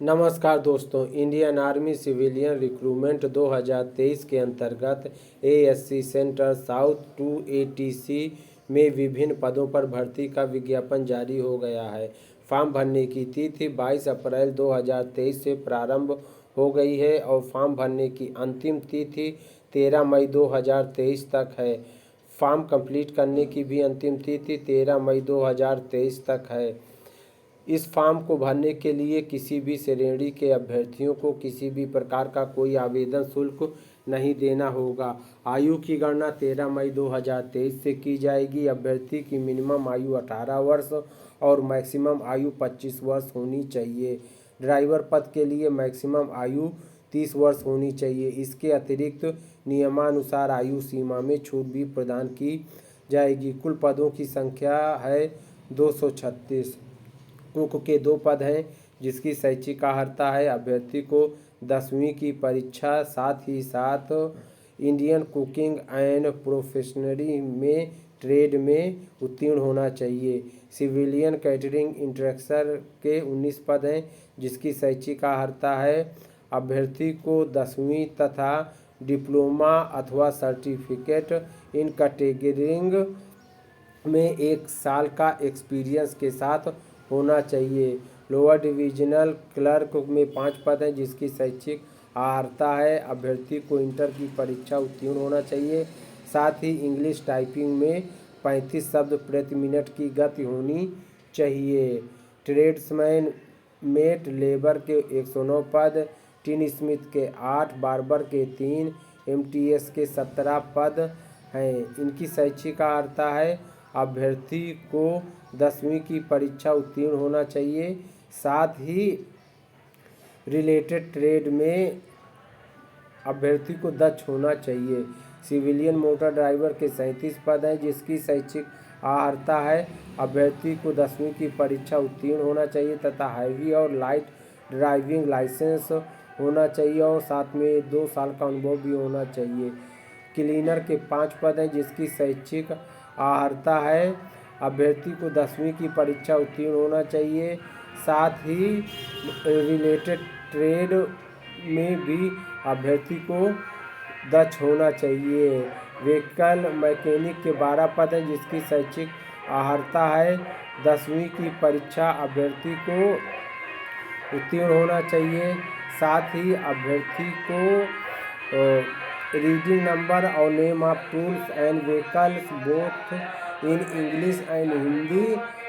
नमस्कार दोस्तों, Indian army civilian recruitment 2023 के अंतर्गत एएससी सेंटर साउथ 2ATC में विभिन्न पदों पर भर्ती का विज्ञापन जारी हो गया है। फॉर्म भरने की तिथि 22 अप्रैल 2023 से प्रारंभ हो गई है और फॉर्म भरने की अंतिम तिथि 13 मई 2023 तक है। फॉर्म कंप्लीट करने की भी अंतिम तिथि 13 मई 2023 तक है। इस फॉर्म को भरने के लिए किसी भी श्रेणी के अभ्यर्थियों को किसी भी प्रकार का कोई आवेदन शुल्क नहीं देना होगा। आयु की गणना 13 मई 2023 से की जाएगी। अभ्यर्थी की मिनिमम आयु 18 वर्ष और मैक्सिमम आयु 25 वर्ष होनी चाहिए। ड्राइवर पद के लिए मैक्सिमम आयु 30 वर्ष होनी चाहिए। इसके अतिरिक्त नियमानुसार आयु सीमा में छूट भी प्रदान की जाएगी। कुल पदों की संख्या है 236। कुक के 2 पद हैं जिसकी शैक्षिक अर्हता है अभ्यर्थी को 10वीं की परीक्षा साथ ही साथ इंडियन कुकिंग एंड प्रोफेशनरी में ट्रेड में उत्तीर्ण होना चाहिए। सिविलियन कैटरिंग इंस्ट्रक्टर के 19 पद हैं जिसकी शैक्षिक अर्हता है अभ्यर्थी को 10वीं तथा डिप्लोमा अथवा सर्टिफिकेट इन कैटरिंग में 1 साल का एक्सपीरियंस के साथ होना चाहिए। लोअर डिविजनल क्लर्क में 5 पद हैं जिसकी शैक्षिक अर्हता है अभ्यर्थी को इंटर की परीक्षा उत्तीर्ण होना चाहिए। साथ ही इंग्लिश टाइपिंग में 35 शब्द प्रति मिनट की गति होनी चाहिए। ट्रेड्समैन मेट लेबर के 109 पद, टिन स्मिथ के 8, बार्बर के 3, MTS के 17 पद हैं। इनकी शैक्षिक अर्हता है अभ्यर्थी को 10वीं की परीक्षा उत्तीर्ण होना चाहिए। साथ ही रिलेटेड ट्रेड में अभ्यर्थी को दक्ष होना चाहिए। सिविलियन मोटर ड्राइवर के 37 पद हैं जिसकी शैक्षिक अर्हता है अभ्यर्थी को 10वीं की परीक्षा उत्तीर्ण होना चाहिए तथा हैवी और लाइट ड्राइविंग लाइसेंस होना चाहिए और साथ में 2 साल का अनुभव भी होना चाहिए। क्लीनर के 5 पद हैं जिसकी शैक्षिक अर्हता है अभ्यर्थी को 10वीं की परीक्षा उत्तीर्ण होना चाहिए। साथ ही रिलेटेड ट्रेड में भी अभ्यर्थी को दक्ष होना चाहिए। व्हीकल मैकेनिक के 12 पद हैं जिसकी शैक्षिक अर्हता है 10वीं की परीक्षा अभ्यर्थी को उत्तीर्ण होना चाहिए। साथ ही अभ्यर्थी को रीडिंग नंबर और name of tools and vehicles both in English and Hindi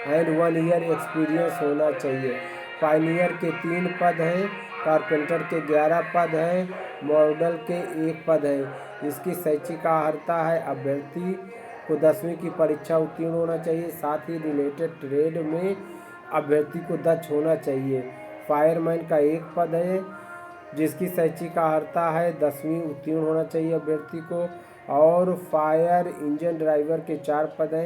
and 1 year experience होना चाहिए। पायनियर के 3 पद हैं, कारपेंटर के 11 पद हैं, मॉडल के 1 पद हैं। इसकी शैक्षिक अर्हता है अभ्यर्थी को 10वीं की परीक्षा उत्तीर्ण होना चाहिए। साथ ही रिलेटेड ट्रेड में अभ्यर्थी को दक्ष होना चाहिए। फायरमैन का 1 पद है जिसकी शैक्षिक अर्हता है 10वीं उत्तीर्ण होना चाहिए अभ्यर्थी को और फायर इंजन ड्राइवर के 4 पद हैं।